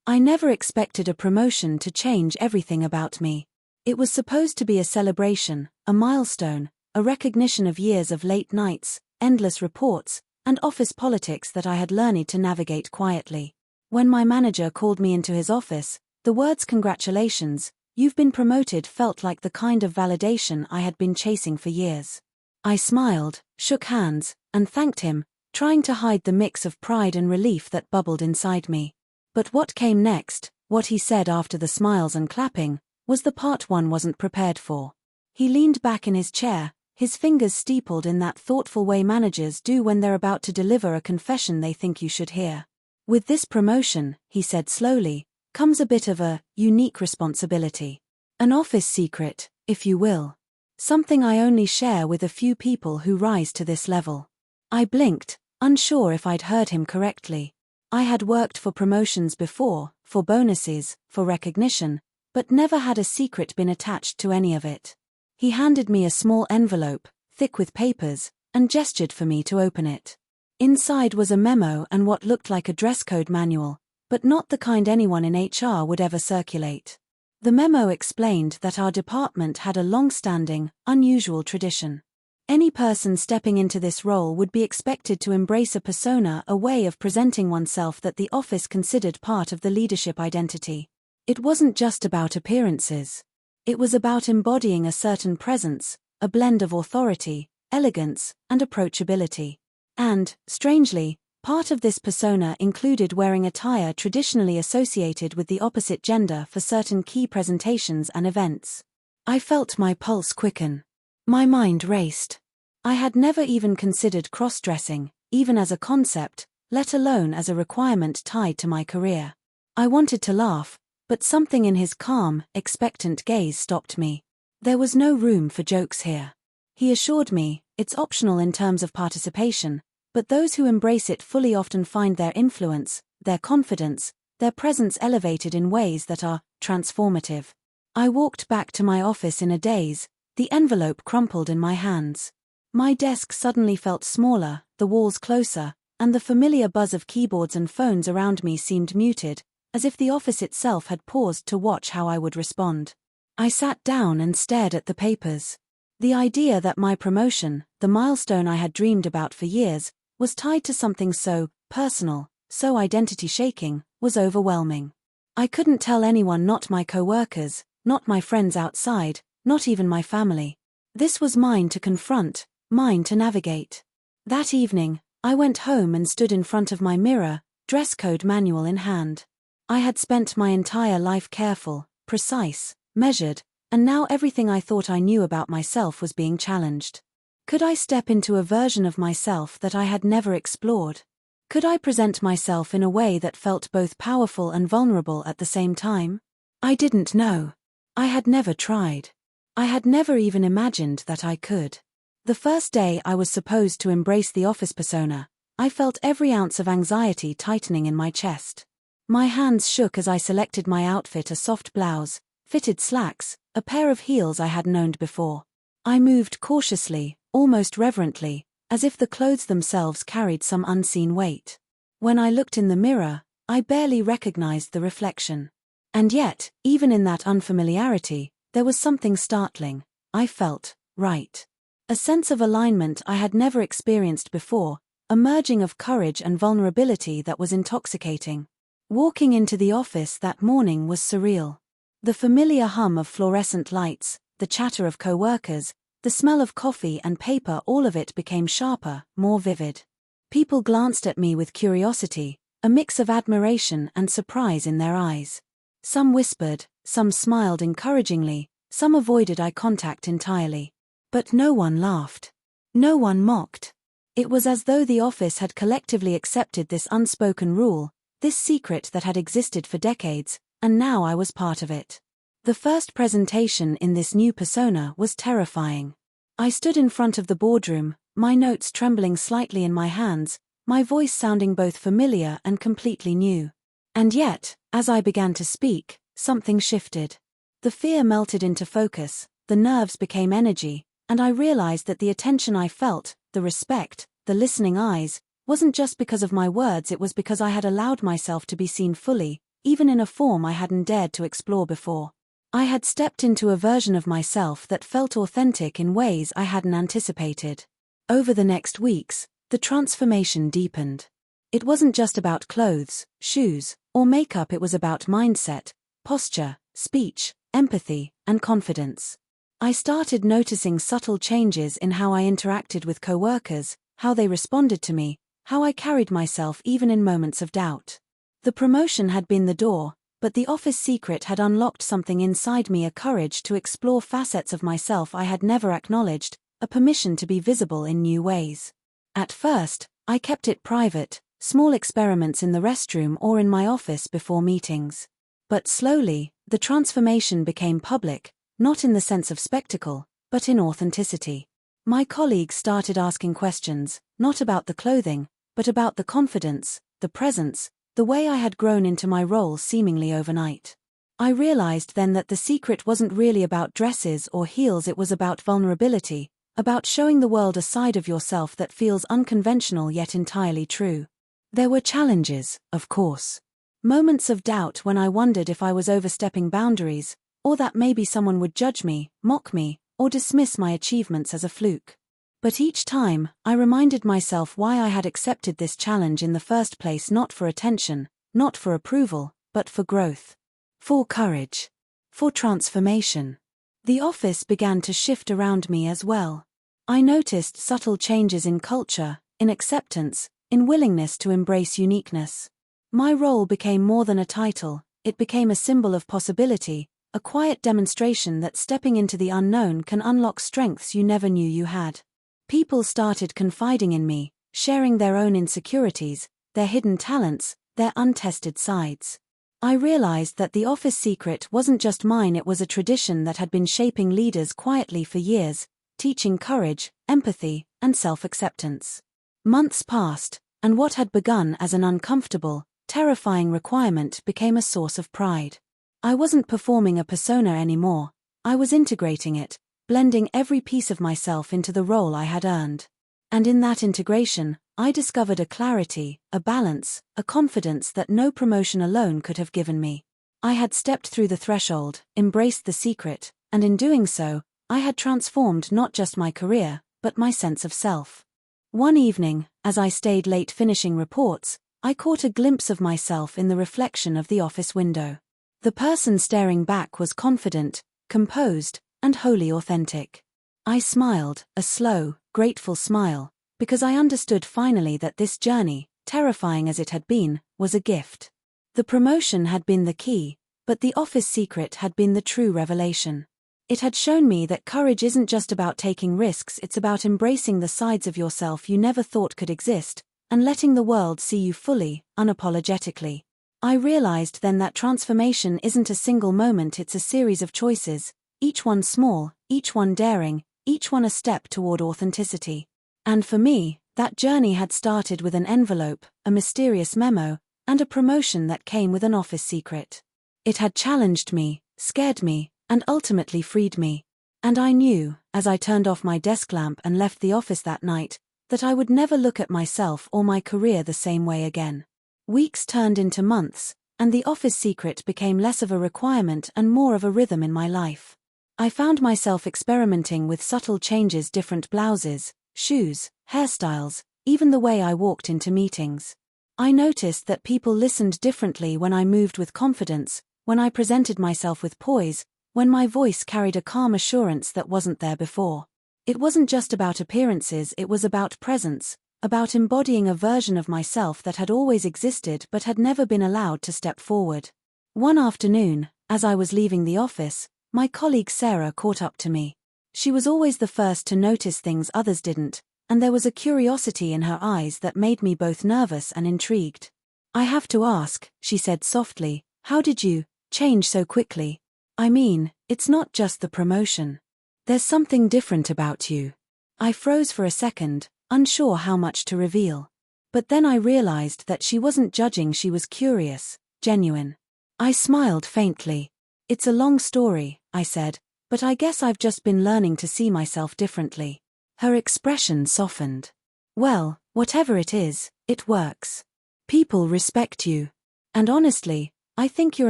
I never expected a promotion to change everything about me. It was supposed to be a celebration, a milestone, a recognition of years of late nights, endless reports, and office politics that I had learned to navigate quietly. When my manager called me into his office, the words "Congratulations, you've been promoted" felt like the kind of validation I had been chasing for years. I smiled, shook hands, and thanked him, trying to hide the mix of pride and relief that bubbled inside me. But what came next, what he said after the smiles and clapping, was the part one wasn't prepared for. He leaned back in his chair, his fingers steepled in that thoughtful way managers do when they're about to deliver a confession they think you should hear. "With this promotion," he said slowly, "comes a bit of a unique responsibility. An office secret, if you will. Something I only share with a few people who rise to this level." I blinked, unsure if I'd heard him correctly. I had worked for promotions before, for bonuses, for recognition, but never had a secret been attached to any of it. He handed me a small envelope, thick with papers, and gestured for me to open it. Inside was a memo and what looked like a dress code manual, but not the kind anyone in HR would ever circulate. The memo explained that our department had a long-standing, unusual tradition. Any person stepping into this role would be expected to embrace a persona, a way of presenting oneself that the office considered part of the leadership identity. It wasn't just about appearances. It was about embodying a certain presence, a blend of authority, elegance, and approachability. And, strangely, part of this persona included wearing attire traditionally associated with the opposite gender for certain key presentations and events. I felt my pulse quicken. My mind raced. I had never even considered cross-dressing, even as a concept, let alone as a requirement tied to my career. I wanted to laugh, but something in his calm, expectant gaze stopped me. There was no room for jokes here. He assured me, it's optional in terms of participation, but those who embrace it fully often find their influence, their confidence, their presence elevated in ways that are transformative. I walked back to my office in a daze, the envelope crumpled in my hands. My desk suddenly felt smaller, the walls closer, and the familiar buzz of keyboards and phones around me seemed muted, as if the office itself had paused to watch how I would respond. I sat down and stared at the papers. The idea that my promotion, the milestone I had dreamed about for years, was tied to something so personal, so identity-shaking, was overwhelming. I couldn't tell anyone, not my coworkers, not my friends outside, not even my family. This was mine to confront, mine to navigate. That evening, I went home and stood in front of my mirror, dress code manual in hand. I had spent my entire life careful, precise, measured, and now everything I thought I knew about myself was being challenged. Could I step into a version of myself that I had never explored? Could I present myself in a way that felt both powerful and vulnerable at the same time? I didn't know. I had never tried. I had never even imagined that I could. The first day I was supposed to embrace the office persona, I felt every ounce of anxiety tightening in my chest. My hands shook as I selected my outfit: a soft blouse, fitted slacks, a pair of heels I hadn't owned before. I moved cautiously, almost reverently, as if the clothes themselves carried some unseen weight. When I looked in the mirror, I barely recognized the reflection. And yet, even in that unfamiliarity, there was something startling. I felt right. A sense of alignment I had never experienced before, a merging of courage and vulnerability that was intoxicating. Walking into the office that morning was surreal. The familiar hum of fluorescent lights, the chatter of coworkers, the smell of coffee and paper, all of it became sharper, more vivid. People glanced at me with curiosity, a mix of admiration and surprise in their eyes. Some whispered, some smiled encouragingly, some avoided eye contact entirely. But no one laughed. No one mocked. It was as though the office had collectively accepted this unspoken rule, this secret that had existed for decades, and now I was part of it. The first presentation in this new persona was terrifying. I stood in front of the boardroom, my notes trembling slightly in my hands, my voice sounding both familiar and completely new. And yet, as I began to speak, something shifted. The fear melted into focus, the nerves became energy, and I realized that the attention I felt, the respect, the listening eyes, wasn't just because of my words, it was because I had allowed myself to be seen fully, even in a form I hadn't dared to explore before. I had stepped into a version of myself that felt authentic in ways I hadn't anticipated. Over the next weeks, the transformation deepened. It wasn't just about clothes, shoes, or makeup, it was about mindset, posture, speech, empathy, and confidence. I started noticing subtle changes in how I interacted with coworkers, how they responded to me, how I carried myself even in moments of doubt. The promotion had been the door, but the office secret had unlocked something inside me, a courage to explore facets of myself I had never acknowledged, a permission to be visible in new ways. At first, I kept it private, small experiments in the restroom or in my office before meetings. But slowly, the transformation became public, not in the sense of spectacle, but in authenticity. My colleagues started asking questions, not about the clothing, but about the confidence, the presence, the way I had grown into my role seemingly overnight. I realized then that the secret wasn't really about dresses or heels, it was about vulnerability, about showing the world a side of yourself that feels unconventional yet entirely true. There were challenges, of course. Moments of doubt when I wondered if I was overstepping boundaries, or that maybe someone would judge me, mock me, or dismiss my achievements as a fluke. But each time, I reminded myself why I had accepted this challenge in the first place, not for attention, not for approval, but for growth. For courage. For transformation. The office began to shift around me as well. I noticed subtle changes in culture, in acceptance, in willingness to embrace uniqueness. My role became more than a title, it became a symbol of possibility, a quiet demonstration that stepping into the unknown can unlock strengths you never knew you had. People started confiding in me, sharing their own insecurities, their hidden talents, their untested sides. I realized that the office secret wasn't just mine, it was a tradition that had been shaping leaders quietly for years, teaching courage, empathy, and self-acceptance. Months passed, and what had begun as an uncomfortable, terrifying requirement became a source of pride. I wasn't performing a persona anymore, I was integrating it, blending every piece of myself into the role I had earned. And in that integration, I discovered a clarity, a balance, a confidence that no promotion alone could have given me. I had stepped through the threshold, embraced the secret, and in doing so, I had transformed not just my career, but my sense of self. One evening, as I stayed late finishing reports, I caught a glimpse of myself in the reflection of the office window. The person staring back was confident, composed, and wholly authentic. I smiled, a slow, grateful smile, because I understood finally that this journey, terrifying as it had been, was a gift. The promotion had been the key, but the office secret had been the true revelation. It had shown me that courage isn't just about taking risks, it's about embracing the sides of yourself you never thought could exist, and letting the world see you fully, unapologetically. I realized then that transformation isn't a single moment, it's a series of choices, each one small, each one daring, each one a step toward authenticity. And for me, that journey had started with an envelope, a mysterious memo, and a promotion that came with an office secret. It had challenged me, scared me, and ultimately freed me. And I knew, as I turned off my desk lamp and left the office that night, that I would never look at myself or my career the same way again. Weeks turned into months, and the office secret became less of a requirement and more of a rhythm in my life. I found myself experimenting with subtle changes, different blouses, shoes, hairstyles, even the way I walked into meetings. I noticed that people listened differently when I moved with confidence, when I presented myself with poise, when my voice carried a calm assurance that wasn't there before. It wasn't just about appearances, it was about presence, about embodying a version of myself that had always existed but had never been allowed to step forward. One afternoon, as I was leaving the office, my colleague Sarah caught up to me. She was always the first to notice things others didn't, and there was a curiosity in her eyes that made me both nervous and intrigued. "I have to ask," she said softly, "how did you change so quickly? I mean, it's not just the promotion. There's something different about you." I froze for a second, unsure how much to reveal. But then I realized that she wasn't judging, she was curious, genuine. I smiled faintly. "It's a long story," I said, "but I guess I've just been learning to see myself differently." Her expression softened. "Well, whatever it is, it works. People respect you. And honestly, I think you're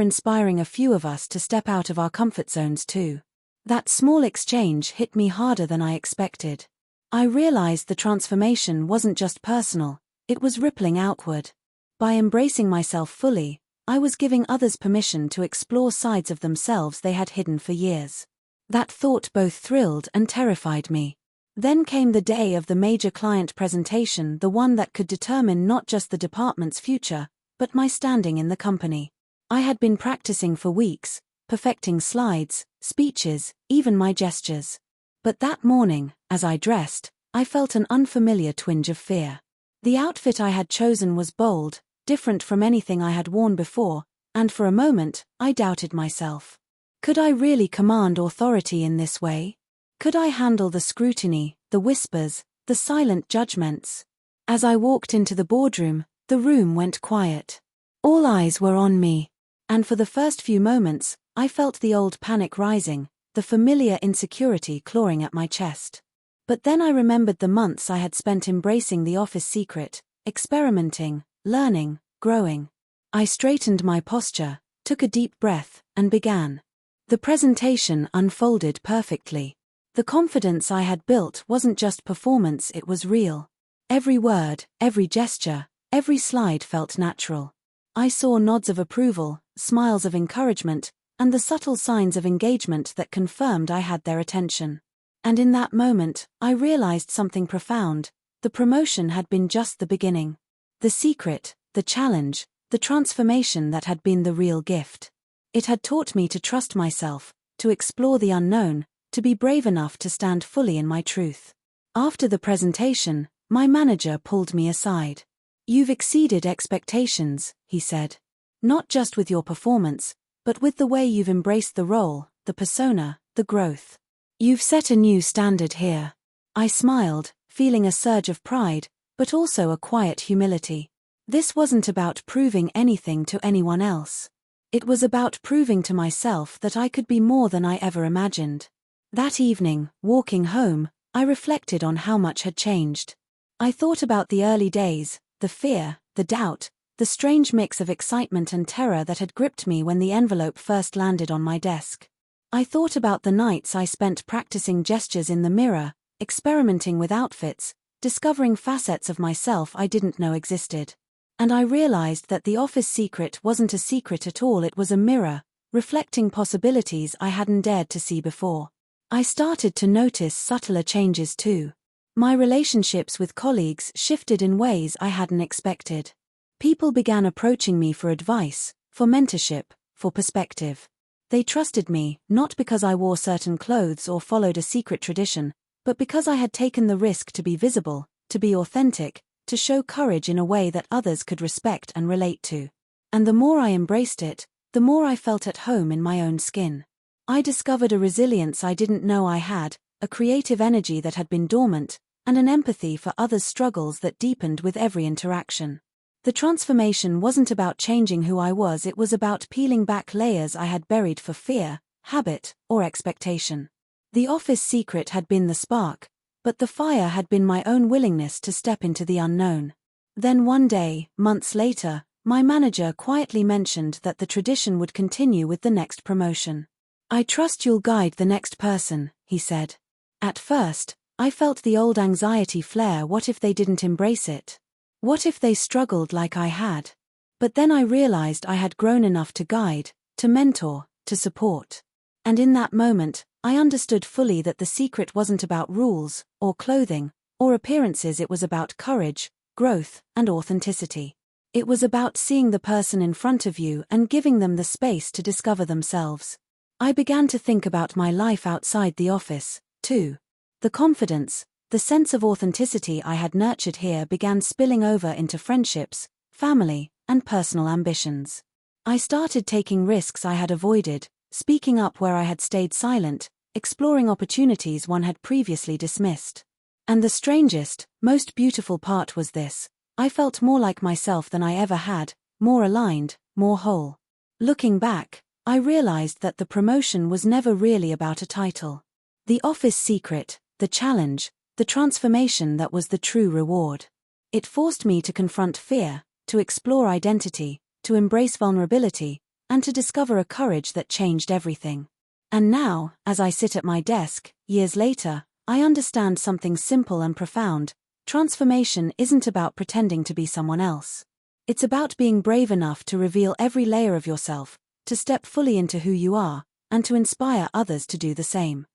inspiring a few of us to step out of our comfort zones too." That small exchange hit me harder than I expected. I realized the transformation wasn't just personal, it was rippling outward. By embracing myself fully, I was giving others permission to explore sides of themselves they had hidden for years. That thought both thrilled and terrified me. Then came the day of the major client presentation, the one that could determine not just the department's future, but my standing in the company. I had been practicing for weeks, perfecting slides, speeches, even my gestures. But that morning, as I dressed, I felt an unfamiliar twinge of fear. The outfit I had chosen was bold, different from anything I had worn before, and for a moment, I doubted myself. Could I really command authority in this way? Could I handle the scrutiny, the whispers, the silent judgments? As I walked into the boardroom, the room went quiet. All eyes were on me. And for the first few moments, I felt the old panic rising, the familiar insecurity clawing at my chest. But then I remembered the months I had spent embracing the office secret, experimenting, learning, growing. I straightened my posture, took a deep breath, and began. The presentation unfolded perfectly. The confidence I had built wasn't just performance, it was real. Every word, every gesture, every slide felt natural. I saw nods of approval, smiles of encouragement, and the subtle signs of engagement that confirmed I had their attention. And in that moment, I realized something profound. The promotion had been just the beginning. The secret, the challenge, the transformation that had been the real gift. It had taught me to trust myself, to explore the unknown, to be brave enough to stand fully in my truth. After the presentation, my manager pulled me aside. "You've exceeded expectations," he said. "Not just with your performance, but with the way you've embraced the role, the persona, the growth. You've set a new standard here." I smiled, feeling a surge of pride, but also a quiet humility. This wasn't about proving anything to anyone else. It was about proving to myself that I could be more than I ever imagined. That evening, walking home, I reflected on how much had changed. I thought about the early days, the fear, the doubt, the strange mix of excitement and terror that had gripped me when the envelope first landed on my desk. I thought about the nights I spent practicing gestures in the mirror, experimenting with outfits, discovering facets of myself I didn't know existed. And I realized that the office secret wasn't a secret at all, it was a mirror, reflecting possibilities I hadn't dared to see before. I started to notice subtler changes too. My relationships with colleagues shifted in ways I hadn't expected. People began approaching me for advice, for mentorship, for perspective. They trusted me, not because I wore certain clothes or followed a secret tradition, but because I had taken the risk to be visible, to be authentic, to show courage in a way that others could respect and relate to. And the more I embraced it, the more I felt at home in my own skin. I discovered a resilience I didn't know I had, a creative energy that had been dormant, and an empathy for others' struggles that deepened with every interaction. The transformation wasn't about changing who I was, it was about peeling back layers I had buried for fear, habit, or expectation. The office secret had been the spark, but the fire had been my own willingness to step into the unknown. Then one day, months later, my manager quietly mentioned that the tradition would continue with the next promotion. "I trust you'll guide the next person," he said. At first, I felt the old anxiety flare. What if they didn't embrace it? What if they struggled like I had? But then I realized I had grown enough to guide, to mentor, to support. And in that moment, I understood fully that the secret wasn't about rules, or clothing, or appearances, it was about courage, growth, and authenticity. It was about seeing the person in front of you and giving them the space to discover themselves. I began to think about my life outside the office, too. The confidence, the sense of authenticity I had nurtured here began spilling over into friendships, family, and personal ambitions. I started taking risks I had avoided, speaking up where I had stayed silent, exploring opportunities one had previously dismissed. And the strangest, most beautiful part was this: I felt more like myself than I ever had, more aligned, more whole. Looking back, I realized that the promotion was never really about a title. The office secret, the challenge, the transformation, that was the true reward. It forced me to confront fear, to explore identity, to embrace vulnerability, and to discover a courage that changed everything. And now, as I sit at my desk, years later, I understand something simple and profound. Transformation isn't about pretending to be someone else. It's about being brave enough to reveal every layer of yourself, to step fully into who you are, and to inspire others to do the same.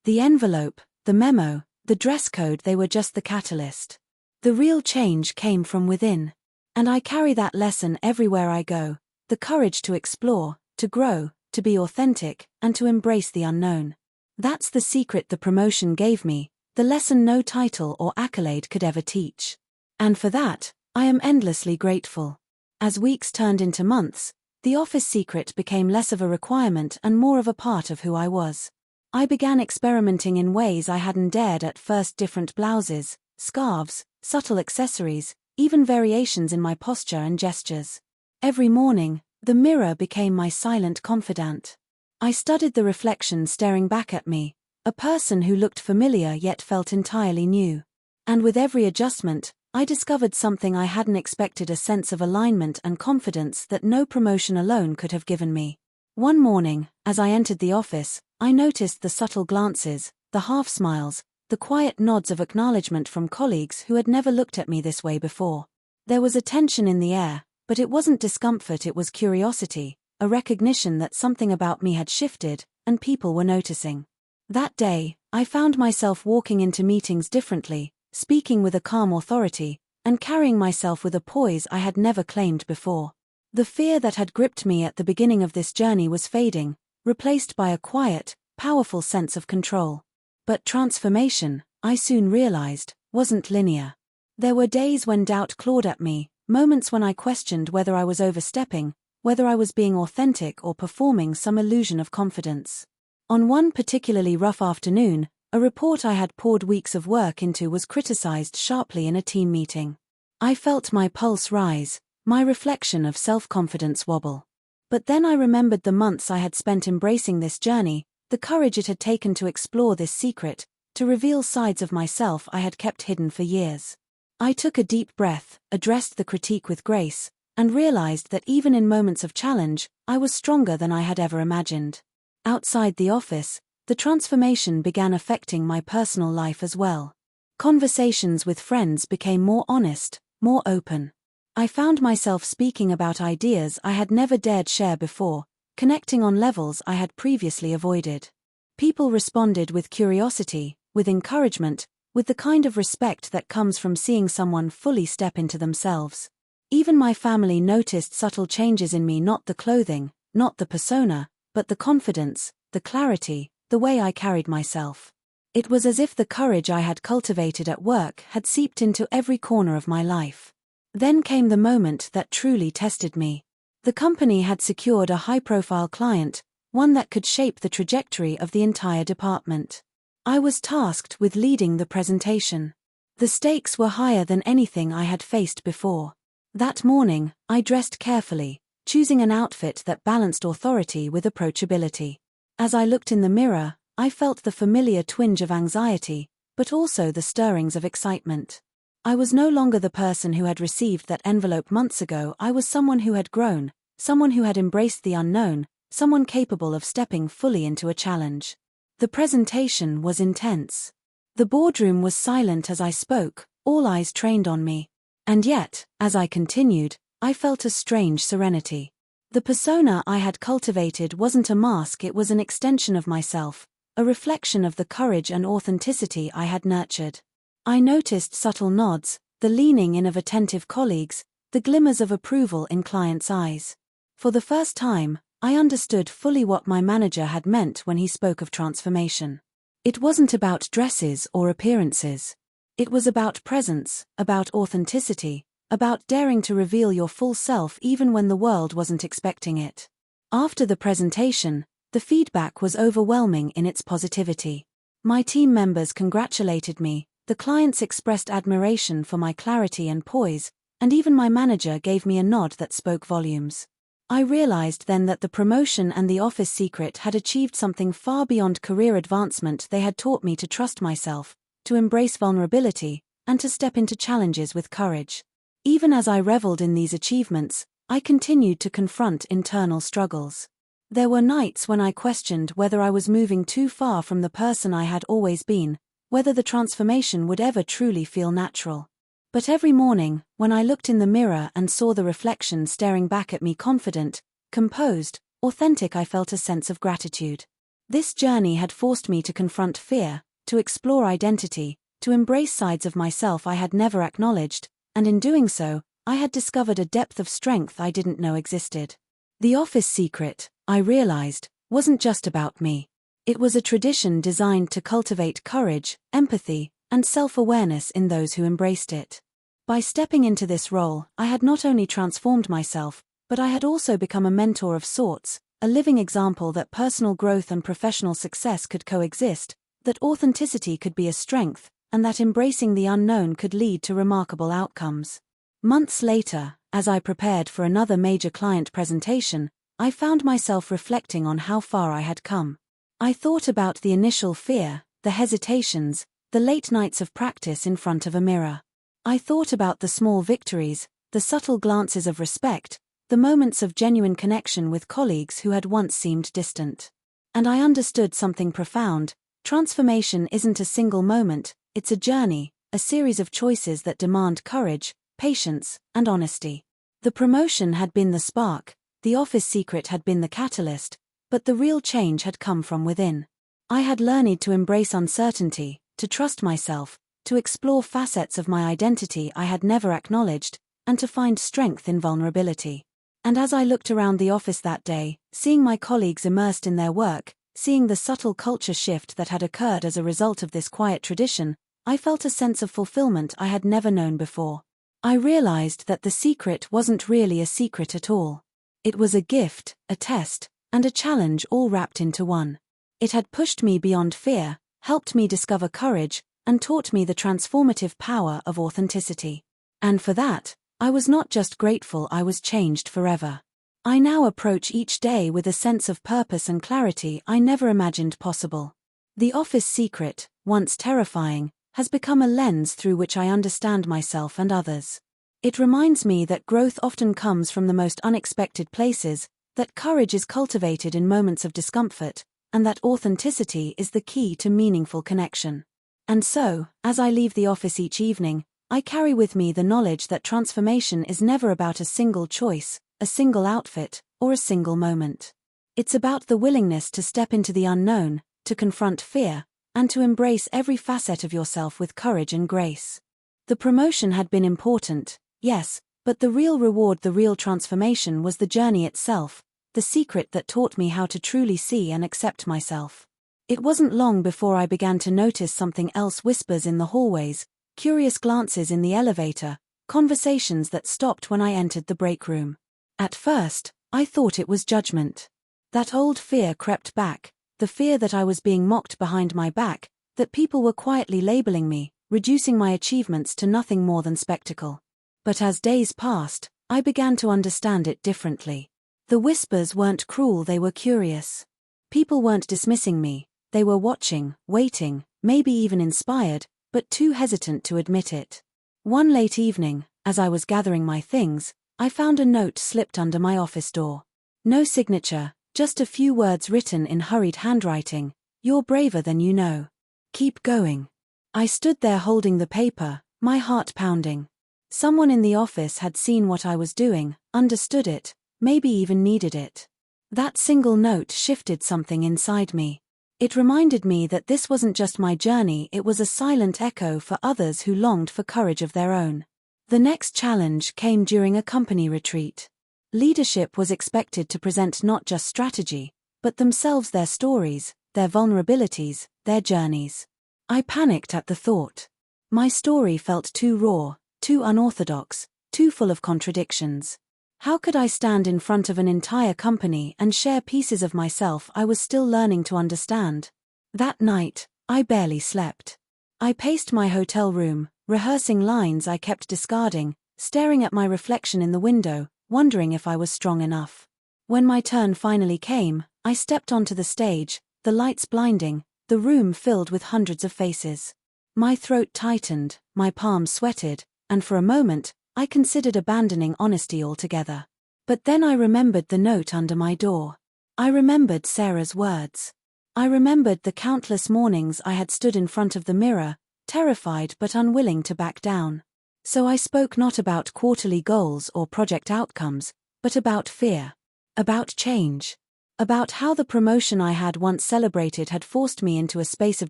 The envelope, the memo, the dress code, they were just the catalyst. The real change came from within. And I carry that lesson everywhere I go, the courage to explore, to grow, to be authentic, and to embrace the unknown. That's the secret the promotion gave me, the lesson no title or accolade could ever teach. And for that, I am endlessly grateful. As weeks turned into months, the office secret became less of a requirement and more of a part of who I was. I began experimenting in ways I hadn't dared at first: different blouses, scarves, subtle accessories, even variations in my posture and gestures. Every morning, the mirror became my silent confidant. I studied the reflection staring back at me, a person who looked familiar yet felt entirely new. And with every adjustment, I discovered something I hadn't expected: a sense of alignment and confidence that no promotion alone could have given me. One morning, as I entered the office, I noticed the subtle glances, the half-smiles, the quiet nods of acknowledgement from colleagues who had never looked at me this way before. There was a tension in the air, but it wasn't discomfort, it was curiosity, a recognition that something about me had shifted, and people were noticing. That day, I found myself walking into meetings differently, speaking with a calm authority, and carrying myself with a poise I had never claimed before. The fear that had gripped me at the beginning of this journey was fading, replaced by a quiet, powerful sense of control. But transformation, I soon realized, wasn't linear. There were days when doubt clawed at me, moments when I questioned whether I was overstepping, whether I was being authentic or performing some illusion of confidence. On one particularly rough afternoon, a report I had poured weeks of work into was criticized sharply in a team meeting. I felt my pulse rise, my reflection of self-confidence wobble. But then I remembered the months I had spent embracing this journey, the courage it had taken to explore this secret, to reveal sides of myself I had kept hidden for years. I took a deep breath, addressed the critique with grace, and realized that even in moments of challenge, I was stronger than I had ever imagined. Outside the office, the transformation began affecting my personal life as well. Conversations with friends became more honest, more open. I found myself speaking about ideas I had never dared share before, connecting on levels I had previously avoided. People responded with curiosity, with encouragement, with the kind of respect that comes from seeing someone fully step into themselves. Even my family noticed subtle changes in me: not the clothing, not the persona, but the confidence, the clarity, the way I carried myself. It was as if the courage I had cultivated at work had seeped into every corner of my life. Then came the moment that truly tested me. The company had secured a high-profile client, one that could shape the trajectory of the entire department. I was tasked with leading the presentation. The stakes were higher than anything I had faced before. That morning, I dressed carefully, choosing an outfit that balanced authority with approachability. As I looked in the mirror, I felt the familiar twinge of anxiety, but also the stirrings of excitement. I was no longer the person who had received that envelope months ago. I was someone who had grown, someone who had embraced the unknown, someone capable of stepping fully into a challenge. The presentation was intense. The boardroom was silent as I spoke, all eyes trained on me. And yet, as I continued, I felt a strange serenity. The persona I had cultivated wasn't a mask, it was an extension of myself, a reflection of the courage and authenticity I had nurtured. I noticed subtle nods, the leaning in of attentive colleagues, the glimmers of approval in clients' eyes. For the first time, I understood fully what my manager had meant when he spoke of transformation. It wasn't about dresses or appearances. It was about presence, about authenticity, about daring to reveal your full self even when the world wasn't expecting it. After the presentation, the feedback was overwhelming in its positivity. My team members congratulated me, the clients expressed admiration for my clarity and poise, and even my manager gave me a nod that spoke volumes. I realized then that the promotion and the office secret had achieved something far beyond career advancement. They had taught me to trust myself, to embrace vulnerability, and to step into challenges with courage. Even as I reveled in these achievements, I continued to confront internal struggles. There were nights when I questioned whether I was moving too far from the person I had always been, whether the transformation would ever truly feel natural. But every morning, when I looked in the mirror and saw the reflection staring back at me confident, composed, authentic, I felt a sense of gratitude. This journey had forced me to confront fear, to explore identity, to embrace sides of myself I had never acknowledged, and in doing so, I had discovered a depth of strength I didn't know existed. The office secret, I realized, wasn't just about me. It was a tradition designed to cultivate courage, empathy, and self-awareness in those who embraced it. By stepping into this role, I had not only transformed myself, but I had also become a mentor of sorts, a living example that personal growth and professional success could coexist, that authenticity could be a strength, and that embracing the unknown could lead to remarkable outcomes. Months later, as I prepared for another major client presentation, I found myself reflecting on how far I had come. I thought about the initial fear, the hesitations, the late nights of practice in front of a mirror. I thought about the small victories, the subtle glances of respect, the moments of genuine connection with colleagues who had once seemed distant. And I understood something profound: transformation isn't a single moment, it's a journey, a series of choices that demand courage, patience, and honesty. The promotion had been the spark, the office secret had been the catalyst, but the real change had come from within. I had learned to embrace uncertainty, to trust myself, to explore facets of my identity I had never acknowledged, and to find strength in vulnerability. And as I looked around the office that day, seeing my colleagues immersed in their work, seeing the subtle culture shift that had occurred as a result of this quiet tradition, I felt a sense of fulfillment I had never known before. I realized that the secret wasn't really a secret at all. It was a gift, a test, and a challenge all wrapped into one. It had pushed me beyond fear, helped me discover courage, and taught me the transformative power of authenticity. And for that, I was not just grateful, I was changed forever. I now approach each day with a sense of purpose and clarity I never imagined possible. The office secret, once terrifying, has become a lens through which I understand myself and others. It reminds me that growth often comes from the most unexpected places, that courage is cultivated in moments of discomfort, and that authenticity is the key to meaningful connection. And so, as I leave the office each evening, I carry with me the knowledge that transformation is never about a single choice, a single outfit, or a single moment. It's about the willingness to step into the unknown, to confront fear, and to embrace every facet of yourself with courage and grace. The promotion had been important, yes, but the real reward, the real transformation was the journey itself, the secret that taught me how to truly see and accept myself. It wasn't long before I began to notice something else: whispers in the hallways, curious glances in the elevator, conversations that stopped when I entered the break room. At first, I thought it was judgment. That old fear crept back, the fear that I was being mocked behind my back, that people were quietly labeling me, reducing my achievements to nothing more than spectacle. But as days passed, I began to understand it differently. The whispers weren't cruel, they were curious. People weren't dismissing me, they were watching, waiting, maybe even inspired, but too hesitant to admit it. One late evening, as I was gathering my things, I found a note slipped under my office door. No signature, just a few words written in hurried handwriting: "You're braver than you know. Keep going." I stood there holding the paper, my heart pounding. Someone in the office had seen what I was doing, understood it, maybe even needed it. That single note shifted something inside me. It reminded me that this wasn't just my journey, it was a silent echo for others who longed for courage of their own. The next challenge came during a company retreat. Leadership was expected to present not just strategy, but themselves, their stories, their vulnerabilities, their journeys. I panicked at the thought. My story felt too raw, too unorthodox, too full of contradictions. How could I stand in front of an entire company and share pieces of myself I was still learning to understand? That night, I barely slept. I paced my hotel room, rehearsing lines I kept discarding, staring at my reflection in the window, wondering if I was strong enough. When my turn finally came, I stepped onto the stage, the lights blinding, the room filled with hundreds of faces. My throat tightened, my palms sweated, and for a moment, I considered abandoning honesty altogether. But then I remembered the note under my door. I remembered Sarah's words. I remembered the countless mornings I had stood in front of the mirror, terrified but unwilling to back down. So I spoke not about quarterly goals or project outcomes, but about fear. About change. About how the promotion I had once celebrated had forced me into a space of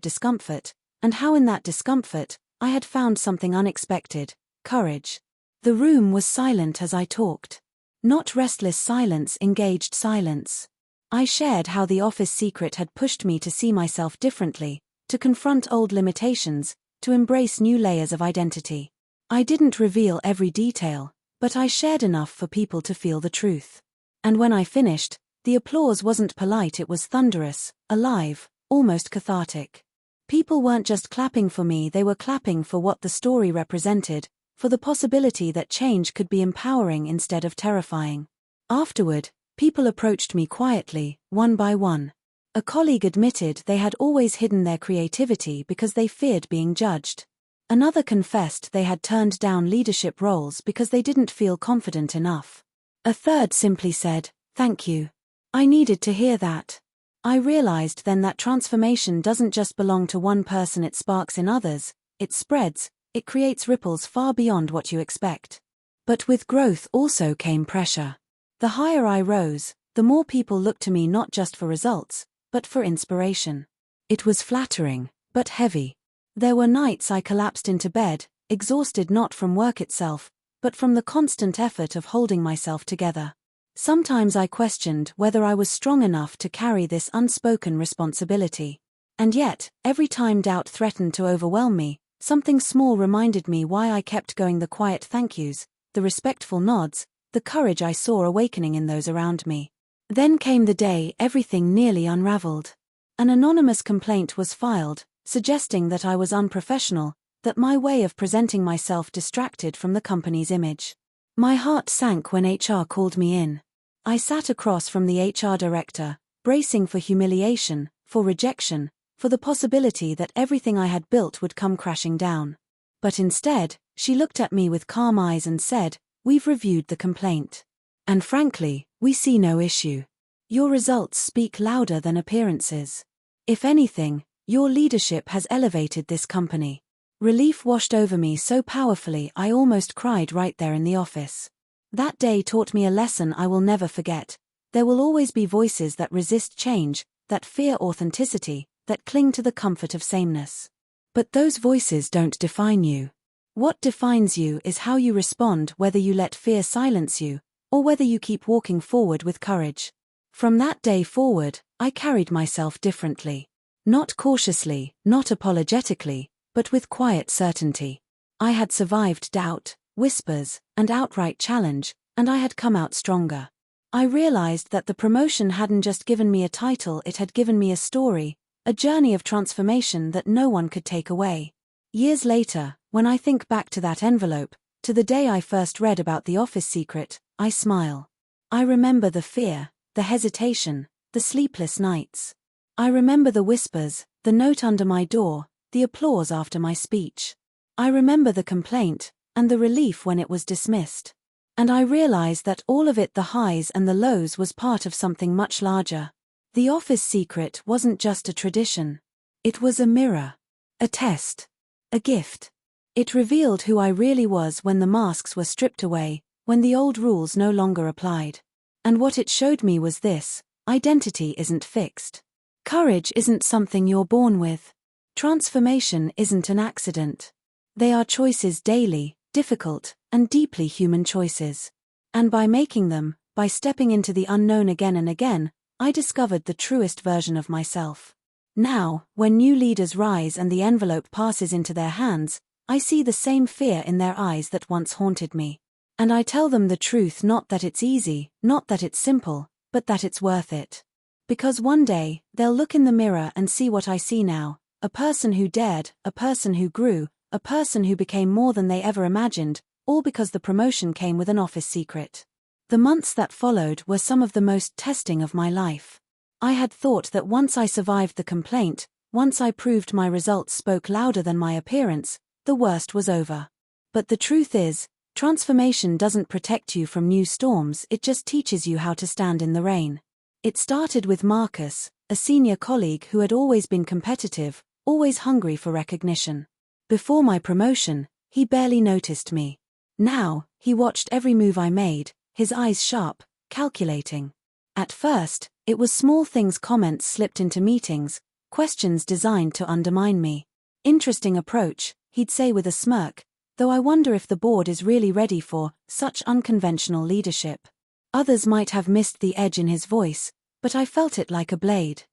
discomfort, and how in that discomfort, I had found something unexpected: courage. The room was silent as I talked. Not restless silence, engaged silence. I shared how the office secret had pushed me to see myself differently, to confront old limitations, to embrace new layers of identity. I didn't reveal every detail, but I shared enough for people to feel the truth. And when I finished, the applause wasn't polite, it was thunderous, alive, almost cathartic. People weren't just clapping for me, they were clapping for what the story represented, for the possibility that change could be empowering instead of terrifying. Afterward, people approached me quietly, one by one. A colleague admitted they had always hidden their creativity because they feared being judged. Another confessed they had turned down leadership roles because they didn't feel confident enough. A third simply said, "Thank you. I needed to hear that." I realized then that transformation doesn't just belong to one person, it sparks in others, it spreads, it creates ripples far beyond what you expect. But with growth also came pressure. The higher I rose, the more people looked to me not just for results, but for inspiration. It was flattering, but heavy. There were nights I collapsed into bed, exhausted not from work itself, but from the constant effort of holding myself together. Sometimes I questioned whether I was strong enough to carry this unspoken responsibility. And yet, every time doubt threatened to overwhelm me, something small reminded me why I kept going: the quiet thank yous, the respectful nods, the courage I saw awakening in those around me. Then came the day everything nearly unraveled. An anonymous complaint was filed, suggesting that I was unprofessional, that my way of presenting myself distracted from the company's image. My heart sank when HR called me in. I sat across from the HR director, bracing for humiliation, for rejection, for the possibility that everything I had built would come crashing down. But instead, she looked at me with calm eyes and said, "We've reviewed the complaint. And frankly, we see no issue. Your results speak louder than appearances. If anything, your leadership has elevated this company." Relief washed over me so powerfully I almost cried right there in the office. That day taught me a lesson I will never forget. There will always be voices that resist change, that fear authenticity, that cling to the comfort of sameness. But those voices don't define you. What defines you is how you respond, whether you let fear silence you, or whether you keep walking forward with courage. From that day forward, I carried myself differently. Not cautiously, not apologetically, but with quiet certainty. I had survived doubt, whispers, and outright challenge, and I had come out stronger. I realized that the promotion hadn't just given me a title, it had given me a story, a journey of transformation that no one could take away. Years later, when I think back to that envelope, to the day I first read about the office secret, I smile. I remember the fear, the hesitation, the sleepless nights. I remember the whispers, the note under my door, the applause after my speech. I remember the complaint, and the relief when it was dismissed. And I realized that all of it, the highs and the lows, was part of something much larger. The office secret wasn't just a tradition. It was a mirror. A test. A gift. It revealed who I really was when the masks were stripped away, when the old rules no longer applied. And what it showed me was this: identity isn't fixed. Courage isn't something you're born with. Transformation isn't an accident. They are choices, daily, difficult, and deeply human choices. And by making them, by stepping into the unknown again and again, I discovered the truest version of myself. Now, when new leaders rise and the envelope passes into their hands, I see the same fear in their eyes that once haunted me. And I tell them the truth, not that it's easy, not that it's simple, but that it's worth it. Because one day, they'll look in the mirror and see what I see now: a person who dared, a person who grew, a person who became more than they ever imagined, all because the promotion came with an office secret. The months that followed were some of the most testing of my life. I had thought that once I survived the complaint, once I proved my results spoke louder than my appearance, the worst was over. But the truth is, Transformation doesn't protect you from new storms, it just teaches you how to stand in the rain. It started with Marcus, a senior colleague who had always been competitive, always hungry for recognition. Before my promotion, he barely noticed me. Now, he watched every move I made, his eyes sharp, calculating. At first, it was small things, comments slipped into meetings, questions designed to undermine me. Interesting approach, he'd say with a smirk, though I wonder if the board is really ready for such unconventional leadership. Others might have missed the edge in his voice, but I felt it like a blade.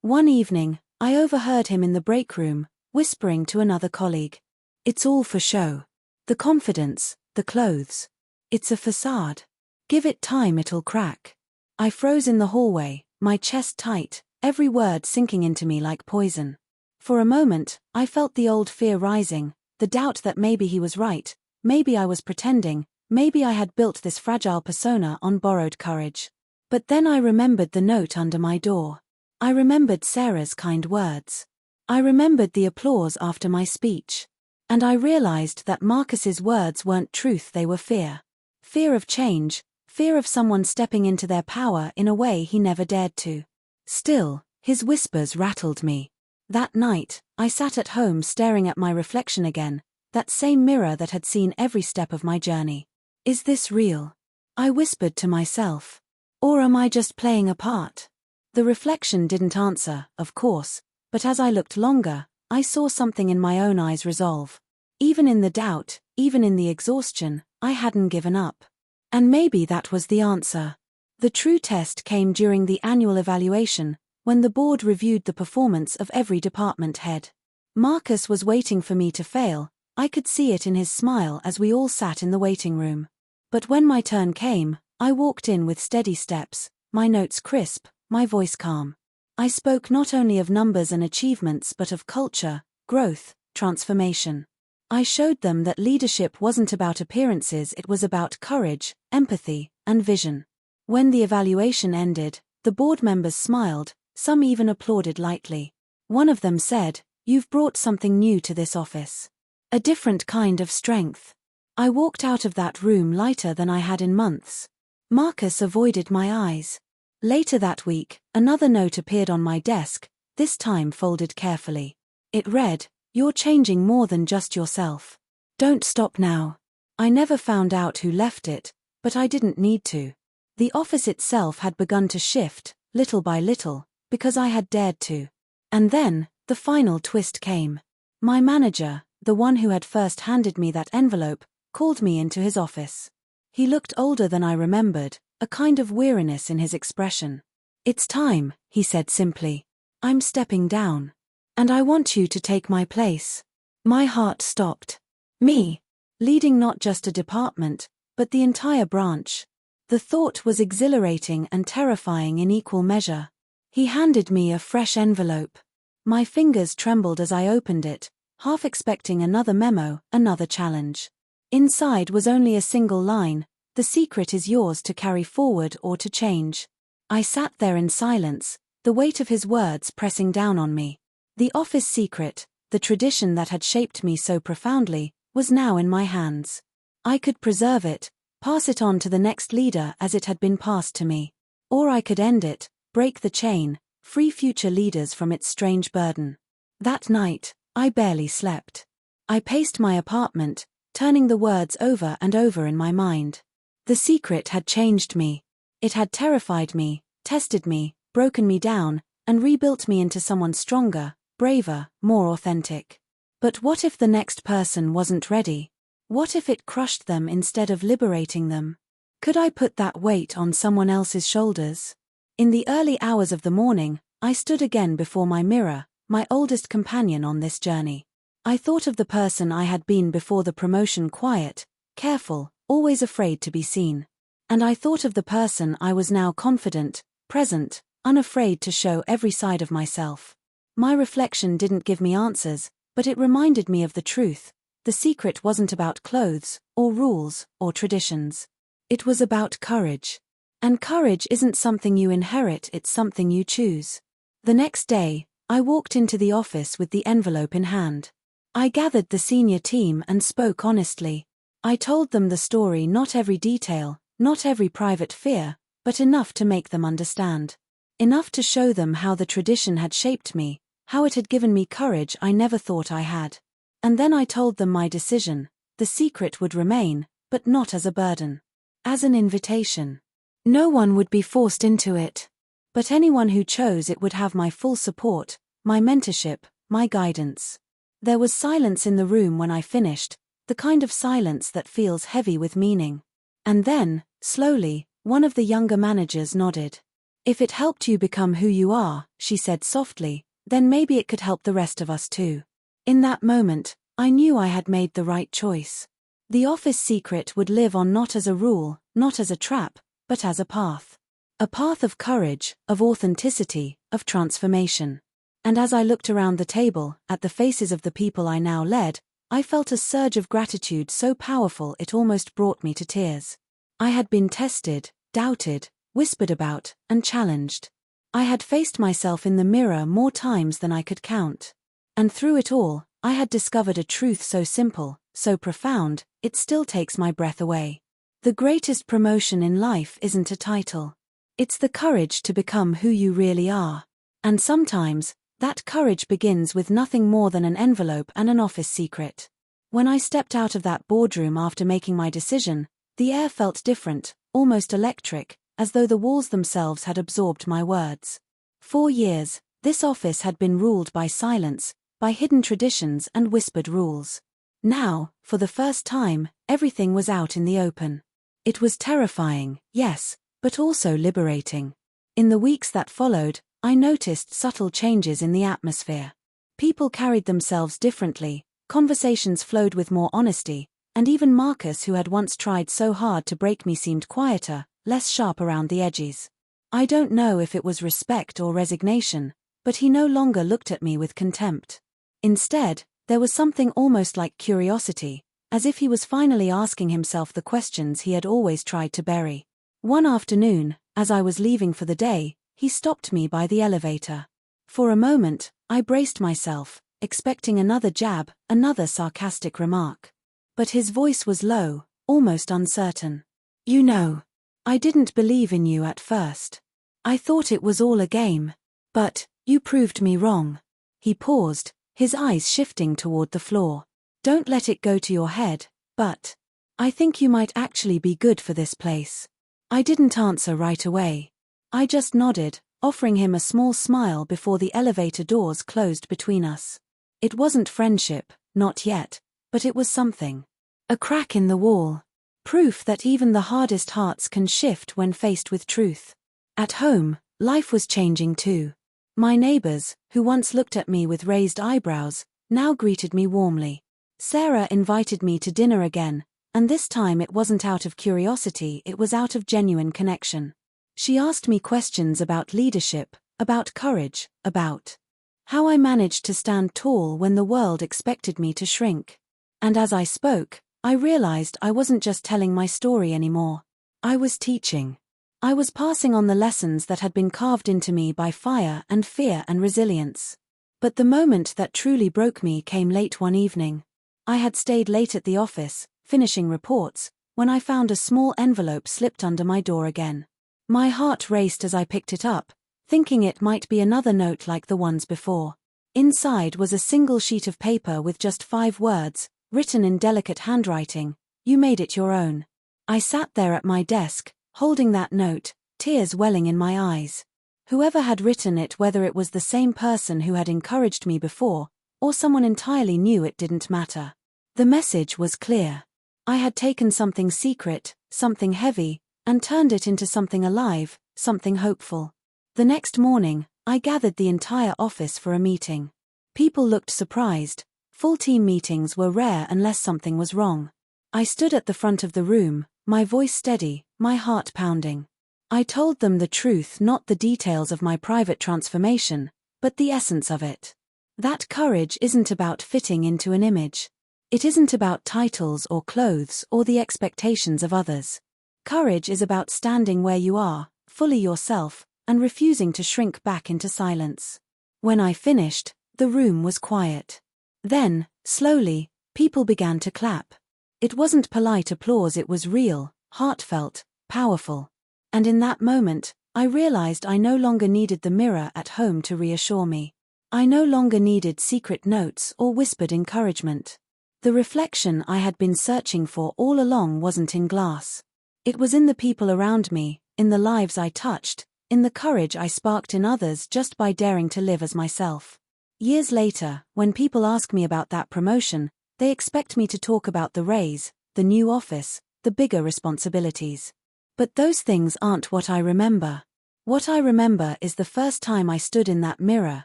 One evening, I overheard him in the break room, whispering to another colleague. "It's all for show. The confidence, the clothes. It's a facade. Give it time, it'll crack." I froze in the hallway, my chest tight, every word sinking into me like poison. For a moment, I felt the old fear rising, the doubt that maybe he was right, maybe I was pretending, maybe I had built this fragile persona on borrowed courage. But then I remembered the note under my door. I remembered Sarah's kind words. I remembered the applause after my speech. And I realized that Marcus's words weren't truth, they were fear. Fear of change, fear of someone stepping into their power in a way he never dared to. Still, his whispers rattled me. That night, I sat at home staring at my reflection again, that same mirror that had seen every step of my journey. Is this real? I whispered to myself. Or am I just playing a part? The reflection didn't answer, of course, but as I looked longer, I saw something in my own eyes resolve. Even in the doubt, even in the exhaustion, I hadn't given up. And maybe that was the answer. The true test came during the annual evaluation, when the board reviewed the performance of every department head. Marcus was waiting for me to fail, I could see it in his smile as we all sat in the waiting room. But when my turn came, I walked in with steady steps, my notes crisp, my voice calm. I spoke not only of numbers and achievements but of culture, growth, transformation. I showed them that leadership wasn't about appearances, it was about courage, empathy, and vision. When the evaluation ended, the board members smiled, some even applauded lightly. One of them said, "You've brought something new to this office. A different kind of strength." I walked out of that room lighter than I had in months. Marcus avoided my eyes. Later that week, another note appeared on my desk, this time folded carefully. It read, "You're changing more than just yourself. Don't stop now." I never found out who left it, but I didn't need to. The office itself had begun to shift, little by little, because I had dared to. And then, the final twist came. My manager, the one who had first handed me that envelope, called me into his office. He looked older than I remembered, a kind of weariness in his expression. "It's time," he said simply. "I'm stepping down. And I want you to take my place." My heart stopped. Me? Leading not just a department, but the entire branch. The thought was exhilarating and terrifying in equal measure. He handed me a fresh envelope. My fingers trembled as I opened it, half expecting another memo, another challenge. Inside was only a single line: "The secret is yours to carry forward or to change." I sat there in silence, the weight of his words pressing down on me. The office secret, the tradition that had shaped me so profoundly, was now in my hands. I could preserve it, pass it on to the next leader as it had been passed to me. Or I could end it, break the chain, free future leaders from its strange burden. That night, I barely slept. I paced my apartment, turning the words over and over in my mind. The secret had changed me. It had terrified me, tested me, broken me down, and rebuilt me into someone stronger, braver, more authentic. But what if the next person wasn't ready? What if it crushed them instead of liberating them? Could I put that weight on someone else's shoulders? In the early hours of the morning, I stood again before my mirror, my oldest companion on this journey. I thought of the person I had been before the promotion, quiet, careful, always afraid to be seen. And I thought of the person I was now, confident, present, unafraid to show every side of myself. My reflection didn't give me answers, but it reminded me of the truth. The secret wasn't about clothes, or rules, or traditions. It was about courage. And courage isn't something you inherit, it's something you choose. The next day, I walked into the office with the envelope in hand. I gathered the senior team and spoke honestly. I told them the story, not every detail, not every private fear, but enough to make them understand. Enough to show them how the tradition had shaped me, how it had given me courage I never thought I had. And then I told them my decision. The secret would remain, but not as a burden. As an invitation. No one would be forced into it. But anyone who chose it would have my full support, my mentorship, my guidance. There was silence in the room when I finished, the kind of silence that feels heavy with meaning. And then, slowly, one of the younger managers nodded. "If it helped you become who you are," she said softly, "then maybe it could help the rest of us too." In that moment, I knew I had made the right choice. The office secret would live on, not as a rule, not as a trap, but as a path. A path of courage, of authenticity, of transformation. And as I looked around the table, at the faces of the people I now led, I felt a surge of gratitude so powerful it almost brought me to tears. I had been tested, doubted, whispered about, and challenged. I had faced myself in the mirror more times than I could count. And through it all, I had discovered a truth so simple, so profound, it still takes my breath away. The greatest promotion in life isn't a title. It's the courage to become who you really are. And sometimes, that courage begins with nothing more than an envelope and an office secret. When I stepped out of that boardroom after making my decision, the air felt different, almost electric, as though the walls themselves had absorbed my words. 4 years, this office had been ruled by silence, by hidden traditions and whispered rules. Now, for the first time, everything was out in the open. It was terrifying, yes, but also liberating. In the weeks that followed, I noticed subtle changes in the atmosphere. People carried themselves differently, conversations flowed with more honesty, and even Marcus, who had once tried so hard to break me, seemed quieter, less sharp around the edges. I don't know if it was respect or resignation, but he no longer looked at me with contempt. Instead, there was something almost like curiosity, as if he was finally asking himself the questions he had always tried to bury. One afternoon, as I was leaving for the day, he stopped me by the elevator. For a moment, I braced myself, expecting another jab, another sarcastic remark. But his voice was low, almost uncertain. "You know, I didn't believe in you at first. I thought it was all a game. But, you proved me wrong." He paused, his eyes shifting toward the floor. "Don't let it go to your head, but I think you might actually be good for this place." I didn't answer right away. I just nodded, offering him a small smile before the elevator doors closed between us. It wasn't friendship, not yet, but it was something. A crack in the wall. Proof that even the hardest hearts can shift when faced with truth. At home, life was changing too. My neighbors, who once looked at me with raised eyebrows, now greeted me warmly. Sarah invited me to dinner again, and this time it wasn't out of curiosity, it was out of genuine connection. She asked me questions about leadership, about courage, about how I managed to stand tall when the world expected me to shrink. And as I spoke, I realized I wasn't just telling my story anymore. I was teaching. I was passing on the lessons that had been carved into me by fire and fear and resilience. But the moment that truly broke me came late one evening. I had stayed late at the office, finishing reports, when I found a small envelope slipped under my door again. My heart raced as I picked it up, thinking it might be another note like the ones before. Inside was a single sheet of paper with just 5 words, written in delicate handwriting: "You made it your own." I sat there at my desk, holding that note, tears welling in my eyes. Whoever had written it, whether it was the same person who had encouraged me before, or someone entirely new, it didn't matter. The message was clear. I had taken something secret, something heavy, and turned it into something alive, something hopeful. The next morning, I gathered the entire office for a meeting. People looked surprised. Full team meetings were rare unless something was wrong. I stood at the front of the room, my voice steady, my heart pounding. I told them the truth, not the details of my private transformation, but the essence of it. That courage isn't about fitting into an image. It isn't about titles or clothes or the expectations of others. Courage is about standing where you are, fully yourself, and refusing to shrink back into silence. When I finished, the room was quiet. Then, slowly, people began to clap. It wasn't polite applause, it was real, heartfelt, powerful. And in that moment, I realized I no longer needed the mirror at home to reassure me. I no longer needed secret notes or whispered encouragement. The reflection I had been searching for all along wasn't in glass. It was in the people around me, in the lives I touched, in the courage I sparked in others just by daring to live as myself. Years later, when people ask me about that promotion, they expect me to talk about the raise, the new office, the bigger responsibilities. But those things aren't what I remember. What I remember is the first time I stood in that mirror,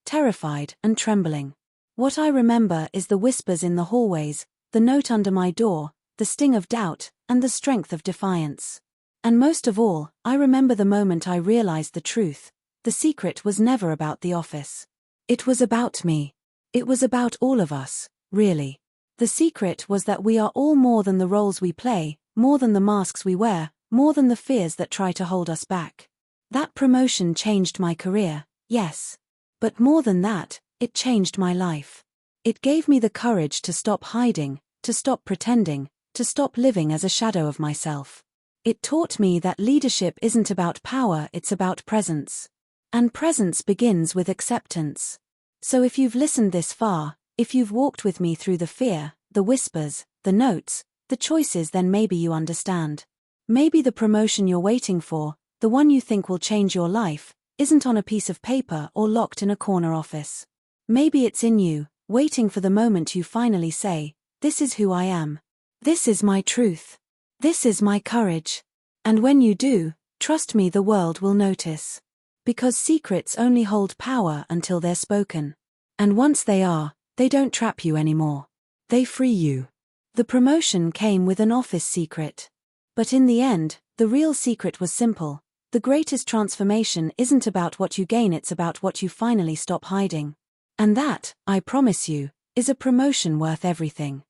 terrified and trembling. What I remember is the whispers in the hallways, the note under my door, the sting of doubt, and the strength of defiance. And most of all, I remember the moment I realized the truth. The secret was never about the office. It was about me. It was about all of us, really. The secret was that we are all more than the roles we play, more than the masks we wear, more than the fears that try to hold us back. That promotion changed my career, yes. But more than that, it changed my life. It gave me the courage to stop hiding, to stop pretending, to stop living as a shadow of myself. It taught me that leadership isn't about power, it's about presence. And presence begins with acceptance. So if you've listened this far, if you've walked with me through the fear, the whispers, the notes, the choices, then maybe you understand. Maybe the promotion you're waiting for, the one you think will change your life, isn't on a piece of paper or locked in a corner office. Maybe it's in you, waiting for the moment you finally say, "This is who I am. This is my truth. This is my courage." And when you do, trust me, the world will notice. Because secrets only hold power until they're spoken. And once they are, they don't trap you anymore. They free you. The promotion came with an office secret. But in the end, the real secret was simple. The greatest transformation isn't about what you gain, it's about what you finally stop hiding. And that, I promise you, is a promotion worth everything.